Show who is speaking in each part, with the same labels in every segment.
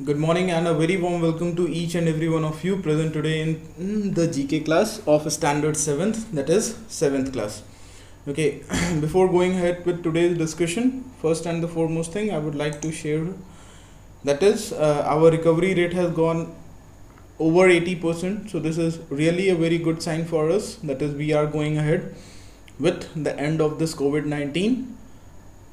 Speaker 1: Good morning and a very warm welcome to each and every one of you present today in the GK class of standard 7th, that is 7th class. Okay, before going ahead with today's discussion, first and the foremost thing I would like to share, that is our recovery rate has gone over 80%. So this is really a very good sign for us, that is we are going ahead with the end of this COVID-19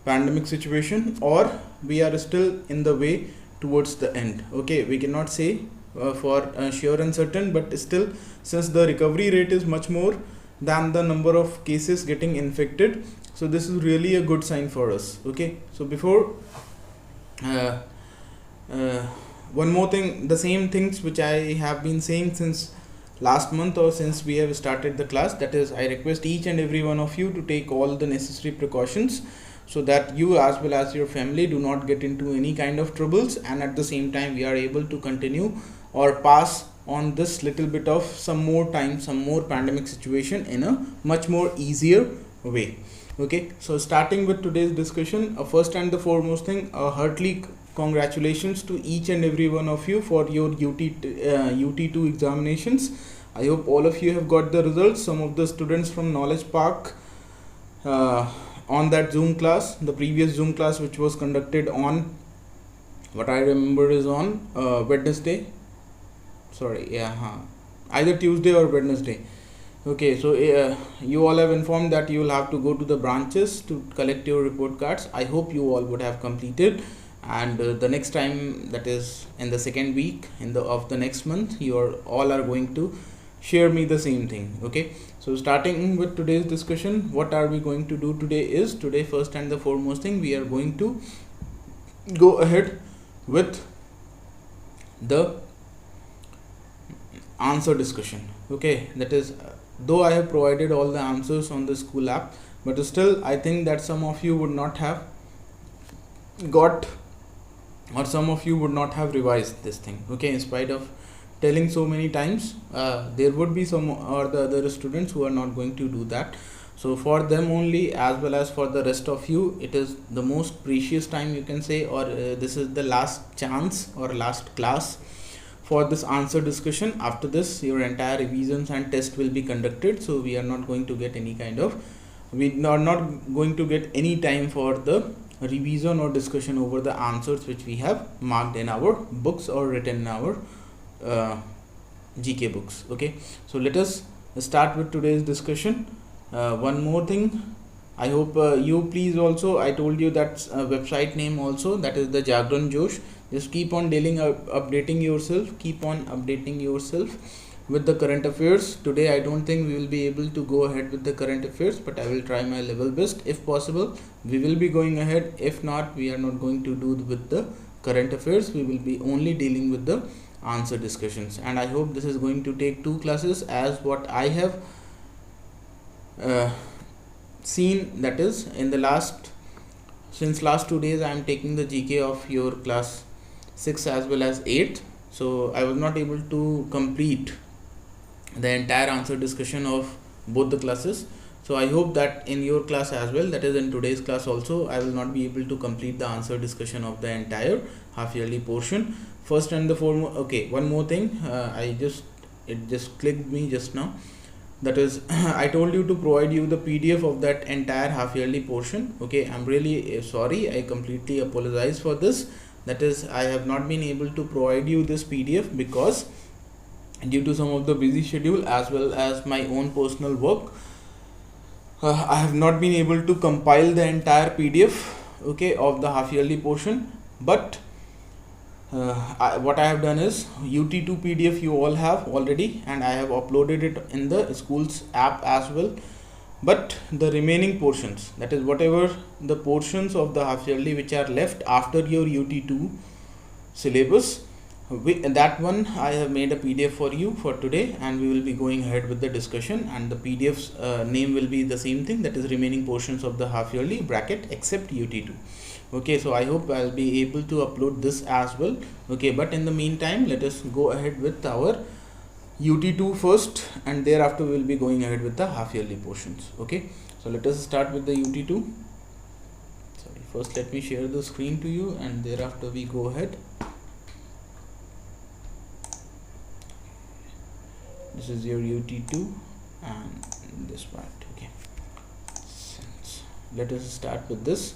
Speaker 1: pandemic situation, or we are still in the way towards the end. Okay, we cannot say for sure and certain, but still, since the recovery rate is much more than the number of cases getting infected, so this is really a good sign for us. Okay, so before one more thing, the same things which I have been saying since last month or since we have started the class, that is I request each and every one of you to take all the necessary precautions so that you as well as your family do not get into any kind of troubles, and at the same time we are able to continue or pass on this little bit of some more time, some more pandemic situation in a much more easier way. Okay, so starting with today's discussion, first and the foremost thing, heartily congratulations to each and every one of you for your UT2 examinations. I hope all of you have got the results. Some of the students from Knowledge Park on that Zoom class, the previous Zoom class which was conducted on, what I remember is on Wednesday, either Tuesday or Wednesday. Okay, so you all have informed that you will have to go to the branches to collect your report cards. I hope you all would have completed, and the next time, that is in the second week of the next month, you all are going to share me the same thing. Okay, so starting with today's discussion, what are we going to do today is, today first and the foremost thing, we are going to go ahead with the answer discussion. Okay, that is, though I have provided all the answers on the school app, but still I think that some of you would not have got, or some of you would not have revised this thing. Okay, in spite of telling so many times, there would be some or the other students who are not going to do that. So for them only, as well as for the rest of you, it is the most precious time, you can say, or this is the last chance or last class for this answer discussion. After this, your entire revisions and test will be conducted, so we are not going to get any kind of, we are not going to get any time for the revision or discussion over the answers which we have marked in our books or written in our GK books. Okay, so let us start with today's discussion. One more thing, I hope you please also, I told you that website name also, that is the Jagran Josh. Just keep on updating yourself, keep on updating yourself with the current affairs. Today I don't think we will be able to go ahead with the current affairs, but I will try my level best. If possible, we will be going ahead. If not, we are not going to do with the current affairs. We will be only dealing with the answer discussions, and I hope this is going to take 2 classes as what I have seen, that is in the since last 2 days I am taking the GK of your class 6 as well as 8th, so I was not able to complete the entire answer discussion of both the classes. So I hope that in your class as well, that is in today's class also, I will not be able to complete the answer discussion of the entire half yearly portion. First and the foremost, okay, one more thing, it just clicked me just now, that is I told you to provide you the PDF of that entire half yearly portion. Okay, I'm really sorry, I completely apologize for this, that is I have not been able to provide you this PDF because due to some of the busy schedule as well as my own personal work, I have not been able to compile the entire PDF, okay, of the half yearly portion. But what I have done is, UT2 PDF you all have already, and I have uploaded it in the school's app as well. But the remaining portions, that is whatever the portions of the half yearly which are left after your UT2 syllabus, that one I have made a PDF for you for today, and we will be going ahead with the discussion, and the PDF's name will be the same thing, that is remaining portions of the half yearly bracket except UT2. Okay, so I hope I'll be able to upload this as well. Okay, but in the meantime, let us go ahead with our UT2 first, and thereafter we will be going ahead with the half yearly portions. Okay, so let us start with the UT2. Sorry, first let me share the screen to you, and thereafter we go ahead. This is your UT2 and this part. Okay, let us start with this.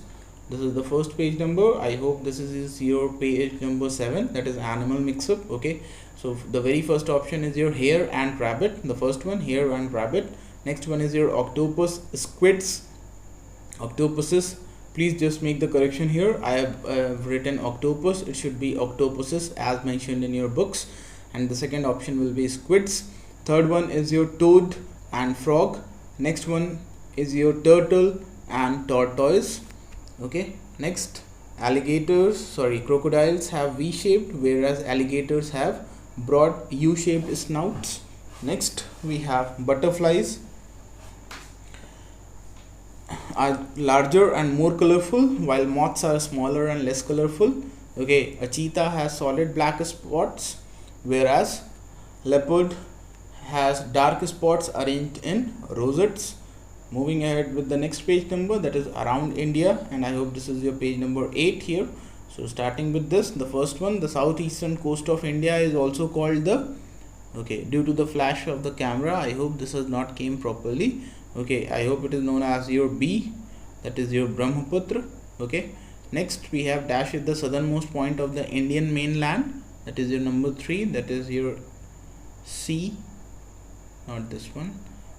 Speaker 1: This is the first page number. I hope this is your page number 7, that is animal mix-up. Okay, so the very first option is your hare and rabbit. The first one, hare and rabbit. Next one is your octopus, squids, octopuses. Please just make the correction here. I have written octopus, it should be octopuses as mentioned in your books. And the second option will be squids. Third one is your toad and frog. Next one is your turtle and tortoise. Okay, next, crocodiles have V-shaped, whereas alligators have broad U-shaped snouts. Next we have butterflies are larger and more colorful, while moths are smaller and less colorful. Okay, a cheetah has solid black spots, whereas leopard has dark spots arranged in rosettes. Moving ahead with the next page number, that is around India, and I hope this is your page number 8 here. So starting with this, the first one, the southeastern coast of India is also called the, okay, due to the flash of the camera, I hope this has not came properly. Okay, I hope it is known as your B, that is your Brahmaputra. Okay, next we have dash at the southernmost point of the Indian mainland, that is your number 3, that is your C, not this one,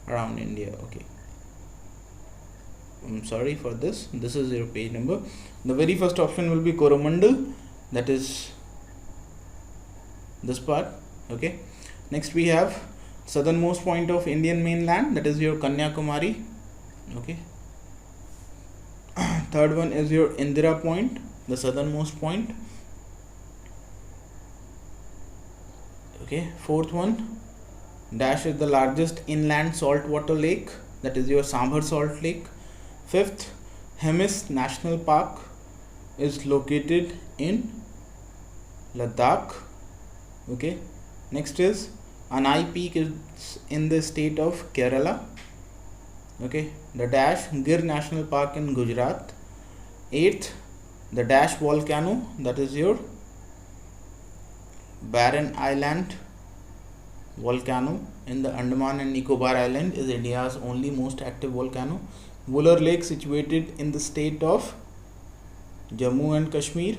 Speaker 1: around India. Okay, I'm sorry for this. This is your page number. The very first option will be Coromandel, that is this part. Okay, next we have southernmost point of Indian mainland, that is your Kanyakumari. Okay, third one is your Indira Point, the southernmost point. Okay, fourth one, dash is the largest inland saltwater lake, that is your Sambhar Salt Lake. Fifth, Hemis National Park is located in Ladakh. Okay, next is Anai Peak is in the state of Kerala. Okay, the dash Gir National Park in Gujarat. Eighth, the dash volcano, that is your Barren Island volcano in the Andaman and Nicobar Island, is India's only most active volcano. Wular Lake, situated in the state of Jammu and Kashmir.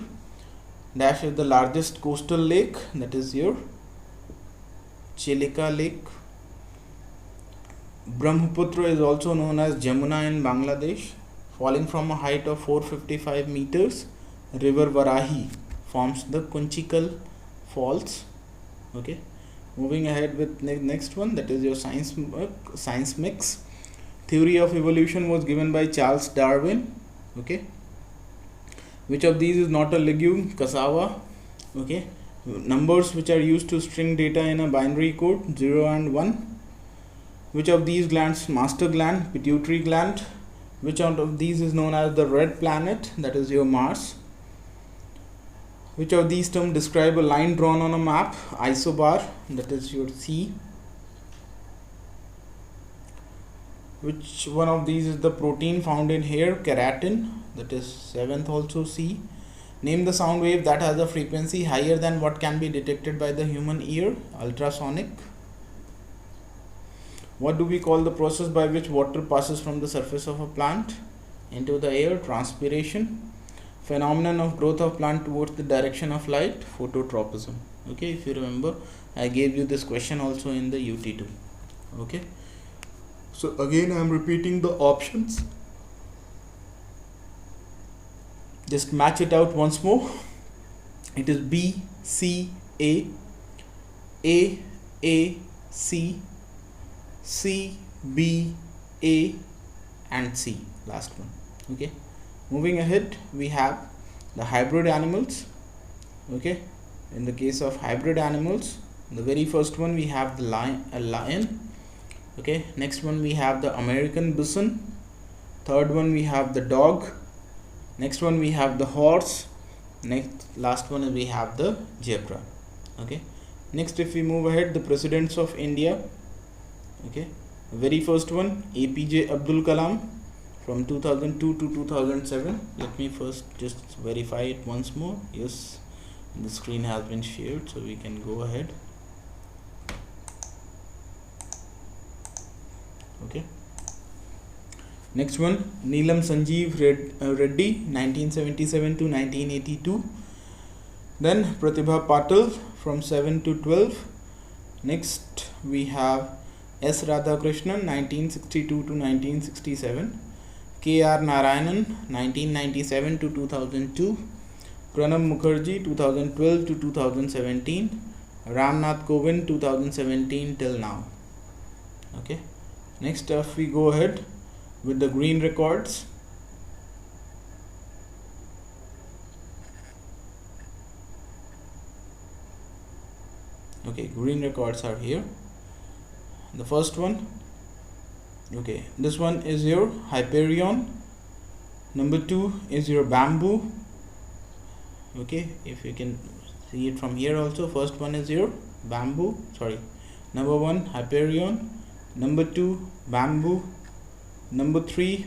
Speaker 1: Dash is the largest coastal lake, that is your Chilika Lake. Brahmaputra is also known as Jamuna in Bangladesh. Falling from a height of 455 meters, river Varahi forms the Kunchikal Falls. Okay, moving ahead with next one, that is your science mix. Theory of evolution was given by Charles Darwin. Okay, which of these is not a legume? Cassava. Okay, numbers which are used to string data in a binary code, 0 and 1. Which of these glands? Master gland, pituitary gland. Which out of these is known as the red planet? That is your Mars. Which of these terms describe a line drawn on a map? Isobar, that is your C. Which one of these is the protein found in hair? Keratin, that is 7th also C. Name the sound wave that has a frequency higher than what can be detected by the human ear? Ultrasonic. What do we call the process by which water passes from the surface of a plant into the air? Transpiration. Phenomenon of growth of plant towards the direction of light? Phototropism. Okay, if you remember, I gave you this question also in the UT2. Okay, so again I am repeating the options. Just match it out once more. It is B, C, A, C, C, B, A and C, last one. Okay, moving ahead, we have the hybrid animals. Okay, in the case of hybrid animals, the very first one we have the lion. Okay, next one we have the American bison. Third one we have the dog. Next one we have the horse. Last one is we have the zebra. Okay, next if we move ahead, the presidents of India. Okay, very first one, APJ Abdul Kalam from 2002 to 2007. Let me first just verify it once more. Yes, the screen has been shared, so we can go ahead. Okay. Next one, Neelam Sanjeev Reddy, 1977 to 1982. Then Pratibha Patil from 7 to 12. Next we have S. Radhakrishnan, 1962 to 1967. K.R. Narayanan, 1997 to 2002. Pranab Mukherjee, 2012 to 2017. Ramnath Kovind, 2017 till now. Okay. Next if we go ahead with the green records. Okay, green records are here. The first one, okay, this one is your Hyperion. Number 2 is your Bamboo. Okay, if you can see it from here also, first one is your Bamboo, sorry, number 1 Hyperion, number 2 Bamboo, number 3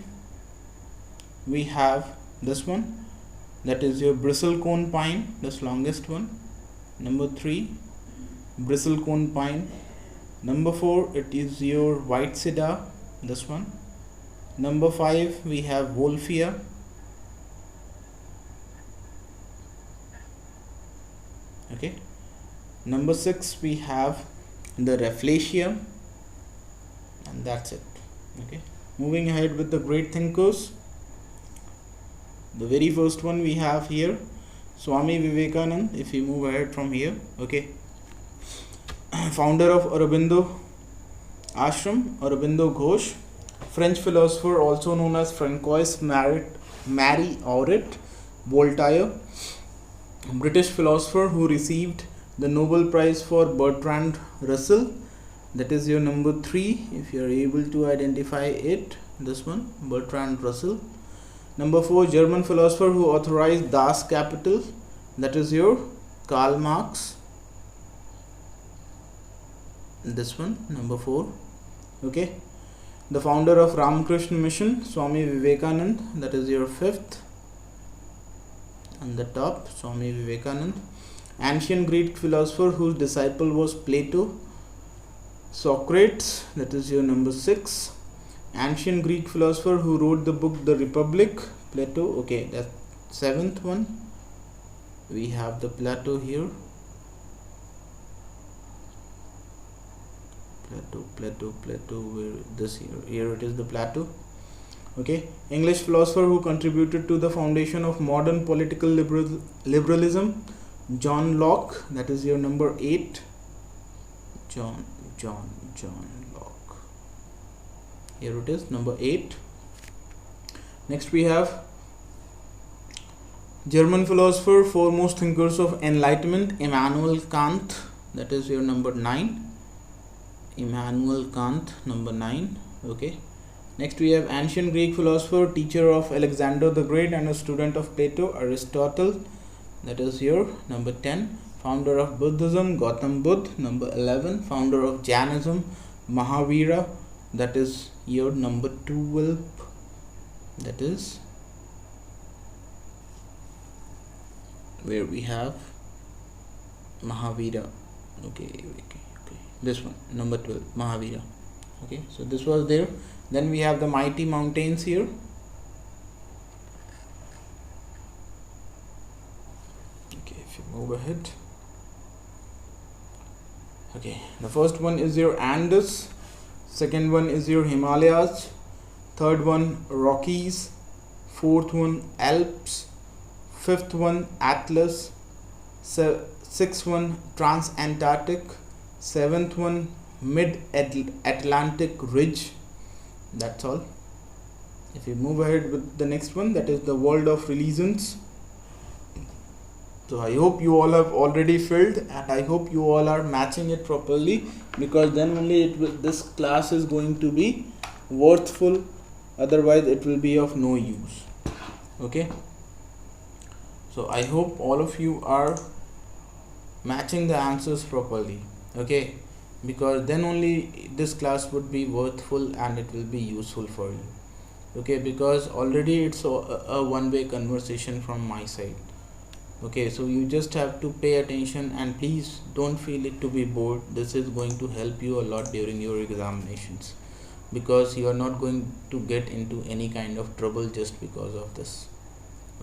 Speaker 1: we have this one, that is your Bristlecone Pine, this longest one. Number 3 Bristlecone Pine. Number 4 it is your White Cedar, this one. Number 5 we have Wolffia. Okay. Number 6 we have the Rafflesia, and that's it. Okay. Moving ahead with the great thinkers. The very first one we have here, Swami Vivekananda. If we move ahead from here, okay, founder of Aurobindo Ashram, Aurobindo Ghosh, French philosopher also known as Francois Marie Arouet, Voltaire, British philosopher who received the Nobel Prize for Bertrand Russell. That is your number 3, if you are able to identify it, this one, Bertrand Russell. Number 4, German philosopher who authorized Das Kapital, that is your Karl Marx, this one, number 4. Okay. The founder of Ramakrishna Mission, Swami Vivekananda, that is your 5th on the top, Swami Vivekananda. Ancient Greek philosopher whose disciple was Plato, Socrates, that is your number 6. Ancient Greek philosopher who wrote the book The Republic, Plato. Okay, that's 7th one. We have the Plato here. Plato, where this here it is the Plato. Okay. English philosopher who contributed to the foundation of modern political liberalism, John Locke, that is your number 8. John Locke. Here it is, number 8. Next we have German philosopher, foremost thinkers of Enlightenment, Immanuel Kant, that is your number 9. Immanuel Kant, number 9. Okay. Next we have ancient Greek philosopher, teacher of Alexander the Great and a student of Plato, Aristotle, that is your number 10. Founder of Buddhism, Gautam Buddha, number 11. Founder of Jainism, Mahavira, that is your number 12. That is where we have Mahavira. Okay, this one, number 12, Mahavira. Okay, so this was there. Then we have the mighty mountains here. Okay, if you move ahead. Okay, the first one is your Andes, second one is your Himalayas, third one Rockies, fourth one Alps, fifth one Atlas, sixth one Transantarctic, seventh one Mid-Atlantic Ridge. That's all. If you move ahead with the next one, that is the world of religions. So I hope you all have already filled, and I hope you all are matching it properly, because then only this class is going to be worthful, otherwise it will be of no use. Okay, so I hope all of you are matching the answers properly. Okay, because then only this class would be worthful and it will be useful for you. Okay, because already it's a one-way conversation from my side. Okay, so you just have to pay attention, and please don't feel it to be bored. This is going to help you a lot during your examinations, because you are not going to get into any kind of trouble just because of this.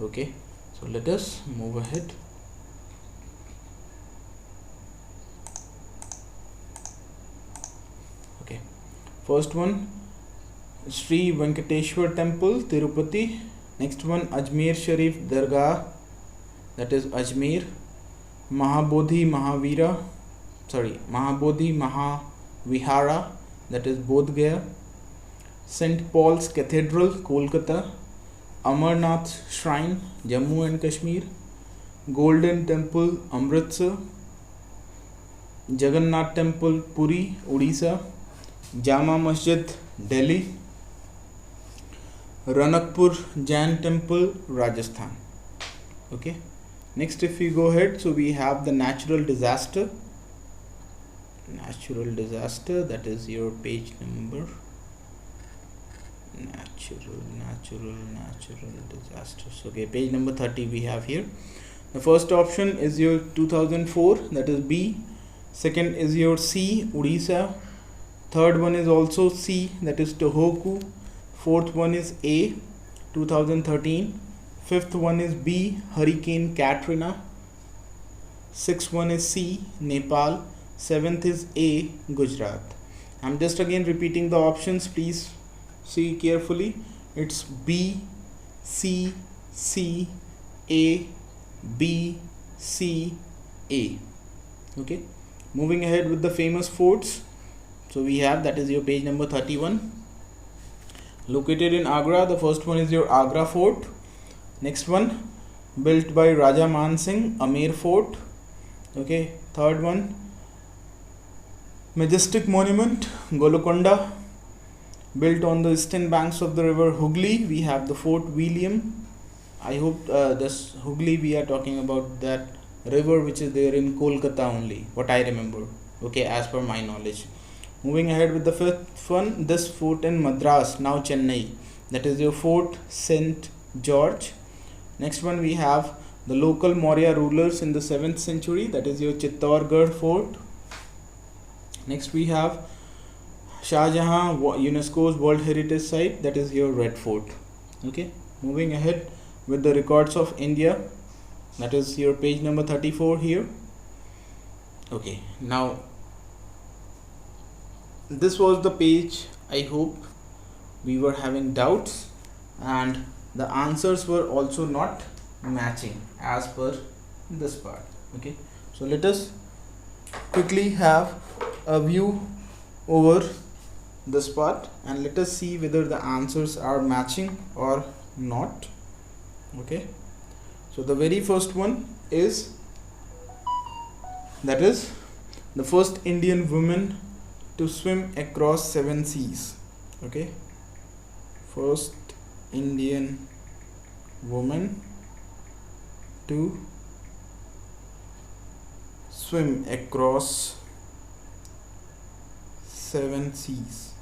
Speaker 1: Okay, so let us move ahead. Okay, first one, Sri Venkateshwar Temple, Tirupati. Next one, Ajmer Sharif Dargah, that is Ajmer. Mahabodhi Mahavihara, that is Bodh Gaya. St. Paul's Cathedral, Kolkata. Amarnath Shrine, Jammu and Kashmir. Golden Temple, Amritsar. Jagannath Temple, Puri, Odisha. Jama Masjid, Delhi. Ranakpur Jain Temple, Rajasthan. Okay, next if we go ahead, so we have the natural disaster, that is your page number. Natural disasters. Okay, page number 30 we have here. The first option is your 2004, that is B. Second is your C, Odisha. Third one is also C, that is Tohoku. Fourth one is A, 2013. Fifth one is B, Hurricane Katrina. Sixth one is C, Nepal. Seventh is A, Gujarat. I'm just again repeating the options, please see carefully. It's B, C, C, A, B, C, A. Okay, moving ahead with the famous forts. So we have, that is your page number 31. Located in Agra, the first one is your Agra Fort. Next one, built by Raja Man Singh, Amer Fort. Okay, third one, majestic monument, Golconda, built on the eastern banks of the river Hooghly. We have the Fort William. I hope this Hooghly, we are talking about that river which is there in Kolkata only, what I remember. Okay, as per my knowledge. Moving ahead with the fifth one, this fort in Madras, now Chennai, that is your Fort St. George. Next one, we have the local Maurya rulers in the 7th century, that is your Chittorgarh Fort. Next we have Shah Jahan, UNESCO's World Heritage Site, that is your Red Fort. Okay, moving ahead with the records of India, that is your page number 34 here. Okay, now this was the page. I hope we were having doubts and the answers were also not matching as per this part. Okay, so let us quickly have a view over this part and let us see whether the answers are matching or not. Okay, so the very first one is, that is the first Indian woman to swim across 7 seas. Okay, first Indian woman to swim across 7 seas.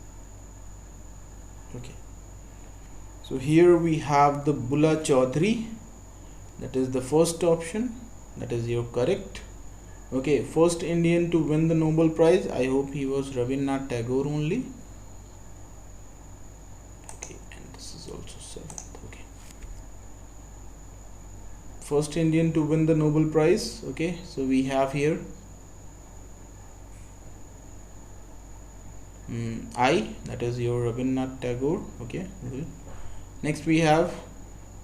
Speaker 1: Okay, so here we have the Bulla Chaudhary, that is the first option, that is your correct. Okay, first Indian to win the Nobel Prize, I hope he was Rabindranath Tagore only. Okay, and this is also 7th. Okay, first Indian to win the Nobel Prize. Okay, so we have here I, that is your Rabindranath Tagore. Okay, next we have,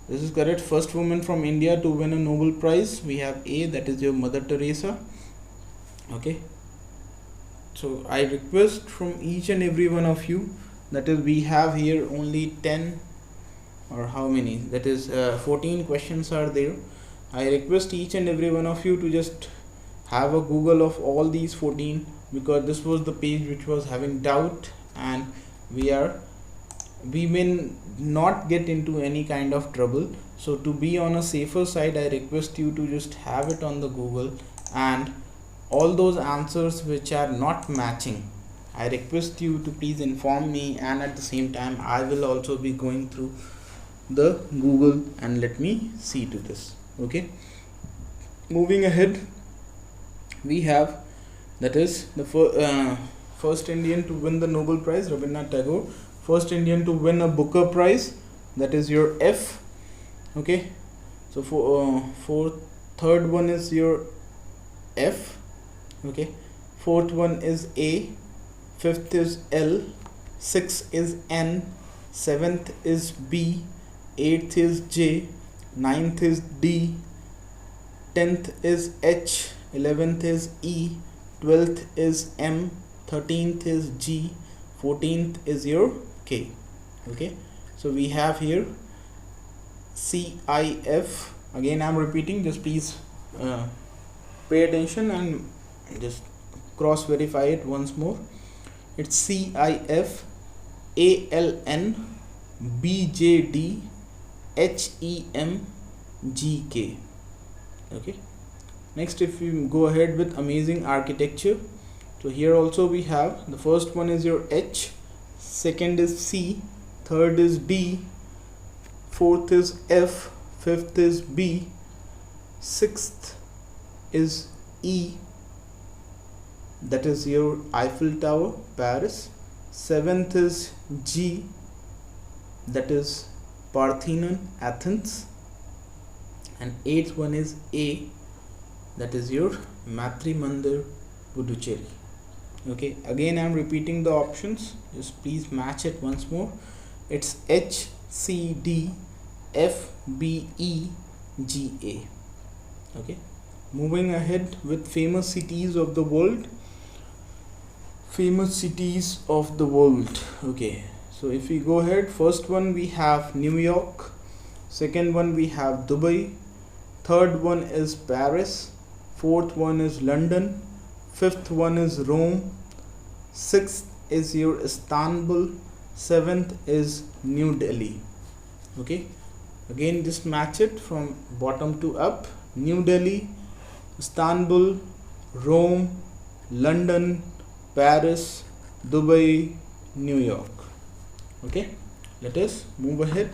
Speaker 1: this is correct, first woman from India to win a Nobel Prize. We have A, that is your Mother Teresa. Okay, so I request from each and every one of you, that is we have here only 10 or how many, that is 14 questions are there. I request each and every one of you to just have a Google of all these 14, because this was the page which was having doubt and we may not get into any kind of trouble. So to be on a safer side, I request you to just have it on the Google, and all those answers which are not matching, I request you to please inform me, and at the same time I will also be going through the Google and let me see to this. Okay, moving ahead, we have, that is the first Indian to win the Nobel Prize, Rabindranath Tagore. First Indian to win a Booker Prize, that is your F. Okay, so for third one is your F. Okay, fourth one is A, fifth is L, sixth is N, seventh is B, eighth is J, ninth is D, 10th is H, 11th is E, 12th is M, 13th is G, 14th is your K. Okay, so we have here CIF. Again I'm repeating, just please pay attention and just cross verify it once more. It's CIF ALN BJD HEMGK. Okay, next if we go ahead with amazing architecture, so here also we have the first one is your H, second is C, third is D, fourth is F, fifth is B, sixth is E, that is your Eiffel Tower, Paris, seventh is G, that is Parthenon, Athens, and eighth one is A, that is your Matri Mandir, Puducherry. Okay, again I am repeating the options, just please match it once more. It's H, C, D, F, B, E, G, A. Okay, moving ahead with famous cities of the world. Famous cities of the world. Okay, so if we go ahead, first one we have New York, second one we have Dubai, third one is Paris, fourth one is London, fifth one is Rome, sixth is your Istanbul, seventh is New Delhi. Okay, again just match it from bottom to up. New Delhi, Istanbul, Rome, London, Paris, Dubai, New York. Okay, let us move ahead.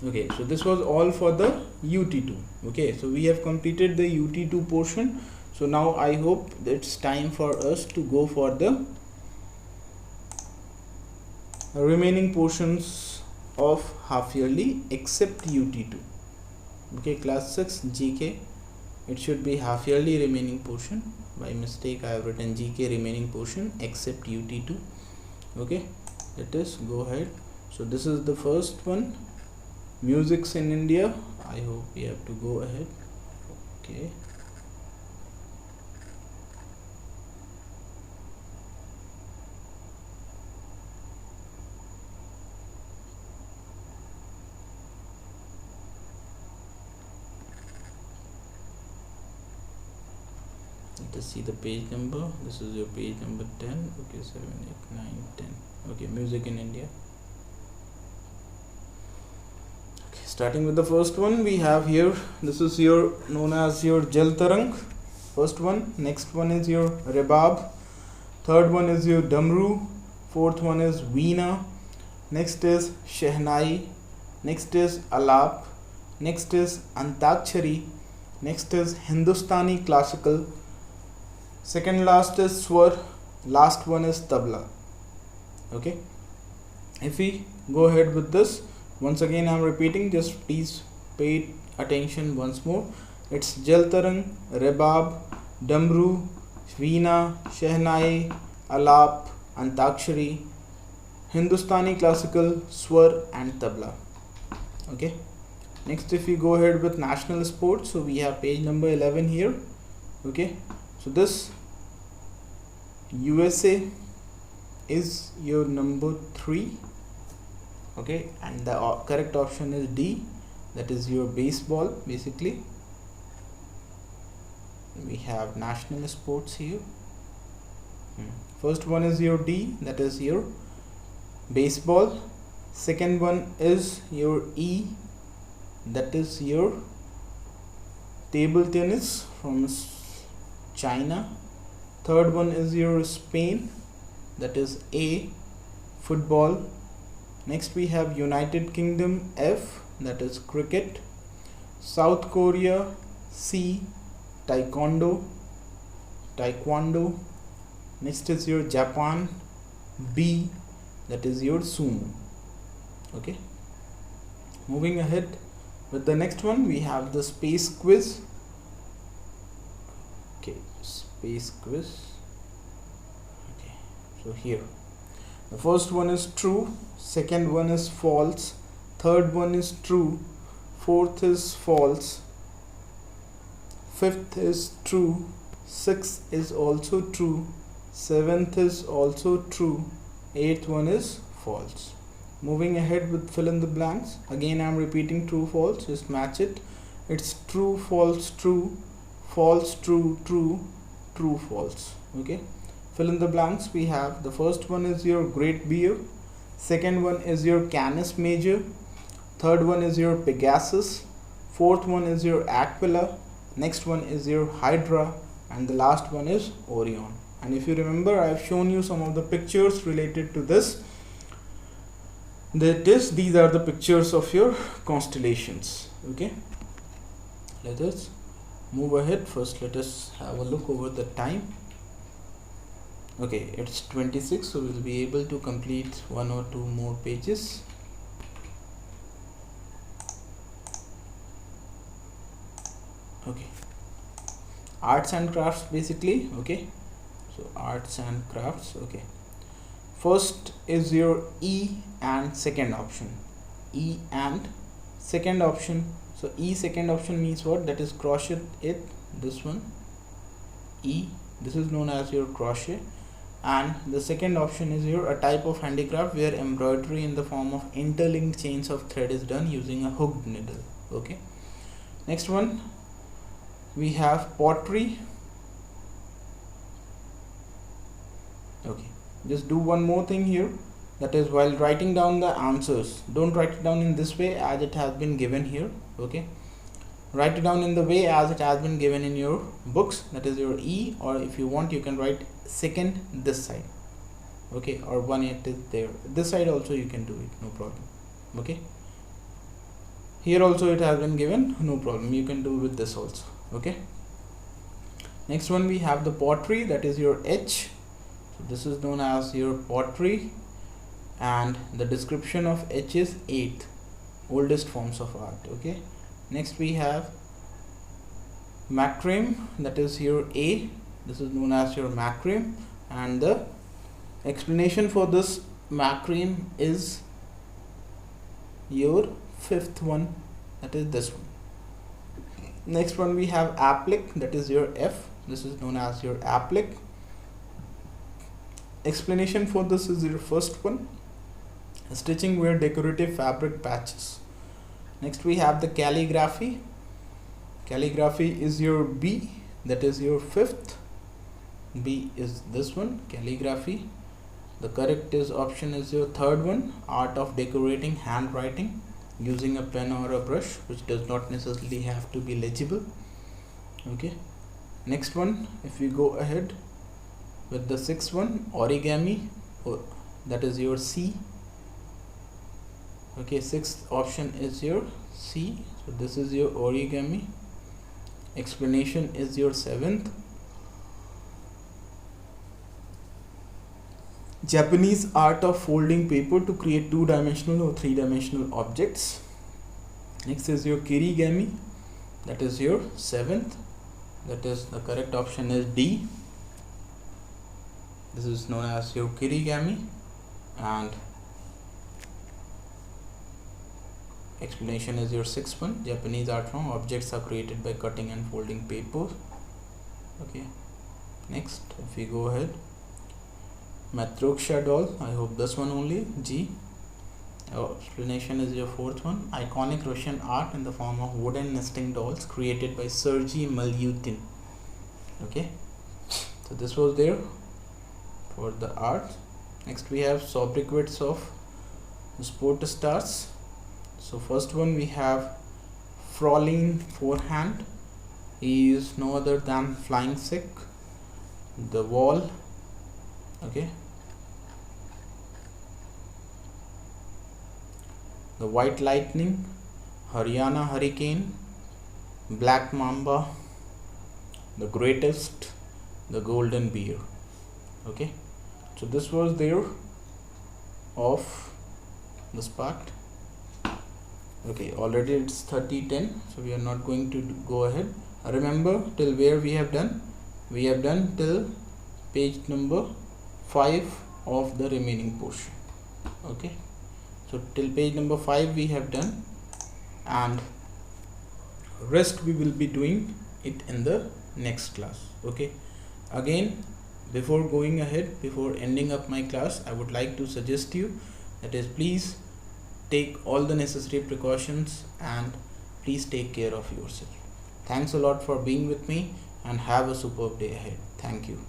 Speaker 1: Okay, so this was all for the UT2. Okay, so we have completed the UT2 portion. So now I hope it's time for us to go for the remaining portions of half yearly except UT2. Okay, class 6 GK, it should be half yearly remaining portion. By mistake I have written GK remaining portion except UT2. Okay, let us go ahead. So this is the first one, musics in India. I hope we have to go ahead. Okay, let us see the page number. This is your page number 10. Okay, 7, 8, 9, 10. Okay, music in India. Okay, starting with the first one we have here, this is your known as your Jal Tarang, first one. Next one is your Rebab, third one is your Damru, fourth one is Veena, next is Shehnai, next is Alap, next is Antakshari, next is Hindustani classical, second last is Swar, last one is Tabla. Okay, if we go ahead with this, once again I am repeating, just please pay attention once more. It's Jal Tarang, Rebab, Damru, Veena, Shehnai, Alap, Antakshari, Hindustani classical, Swar and Tabla. Okay, next if we go ahead with national sports, so we have page number 11 here. Okay, so this USA is your number 3. Okay, and the correct option is D, that is your baseball. Basically we have national sports here. First one is your D, that is your baseball. Second one is your E, that is your table tennis from China. Third one is your Spain, that is A, football. Next we have United Kingdom, F, that is cricket. South Korea, C, taekwondo. Next is your Japan B, that is your sumo. Okay, moving ahead with the next one, we have the space quiz. Okay, space quiz. Okay, so here the first one is true, second one is false, third one is true, fourth is false, fifth is true, sixth is also true, seventh is also true, eighth one is false. Moving ahead with fill in the blanks, again I am repeating true false, just match it. It's true false true, false true true, true false. Okay, fill in the blanks, we have the first one is your Great Bear, second one is your Canis Major, third one is your Pegasus, fourth one is your Aquila, next one is your Hydra, and the last one is Orion. And if you remember, I have shown you some of the pictures related to this. These are the pictures of your constellations. Okay, let us move ahead. First let us have a look over the time. Okay, it's 26, so we'll be able to complete one or two more pages. Okay, arts and crafts basically. Okay, so arts and crafts. Okay, first is your E and second option. E and second option. So E second option means what? That is crochet it, this one. E, this is known as your crochet. And the second option is your a type of handicraft where embroidery in the form of interlinked chains of thread is done using a hooked needle. Okay, next one we have pottery. Okay, just do one more thing here, that is while writing down the answers, don't write it down in this way as it has been given here. Okay, write it down in the way as it has been given in your books, that is your E, or if you want you can write second this side. Okay, or one it is there, this side also you can do it, no problem. Okay, here also it has been given, no problem, you can do with this also. Okay, next one we have the pottery, that is your H. So this is known as your pottery, and the description of H is 8th oldest forms of art. Okay, next we have macrame, that is your A. This is known as your macrame, and the explanation for this macrame is your 5th one, that is this one. Next one we have applique, that is your F. This is known as your applique. Explanation for this is your first one, stitching where decorative fabric patches. Next we have the calligraphy. Calligraphy is your B, that is your 5th. B is this one, calligraphy. The correct option is your 3rd one, art of decorating handwriting using a pen or a brush, which does not necessarily have to be legible. Okay, next one, if we go ahead with the 6th one, origami, that is your C. Okay, 6th option is your C, so this is your origami. Explanation is your 7th. Japanese art of folding paper to create 2-dimensional or 3-dimensional objects. Next is your kirigami, that is your 7th. That is the correct option is D. This is known as your kirigami, and explanation is your 6th one. Japanese art form, objects are created by cutting and folding paper. Okay, next if we go ahead, Matryoshka doll, I hope this one only, G. Explanation is your 4th one, iconic Russian art in the form of wooden nesting dolls created by Sergei Malyutin. Okay, so this was there for the art. Next we have sobriquets of sport stars. So first one we have Fraulein Forehand. He is no other than Flying Sick, The Wall. Okay, the White Lightning, Haryana Hurricane, Black Mamba, The Greatest, The Golden Bear. Okay, so this was there of this part. Okay, already it's 30:10, so we are not going to go ahead. Remember till where we have done? We have done till page number 5 of the remaining portion. Okay, so till page number 5 we have done, and rest we will be doing it in the next class. Okay, again, before going ahead, before ending up my class, I would like to suggest you, that is, please take all the necessary precautions and please take care of yourself. Thanks a lot for being with me, and have a superb day ahead. Thank you.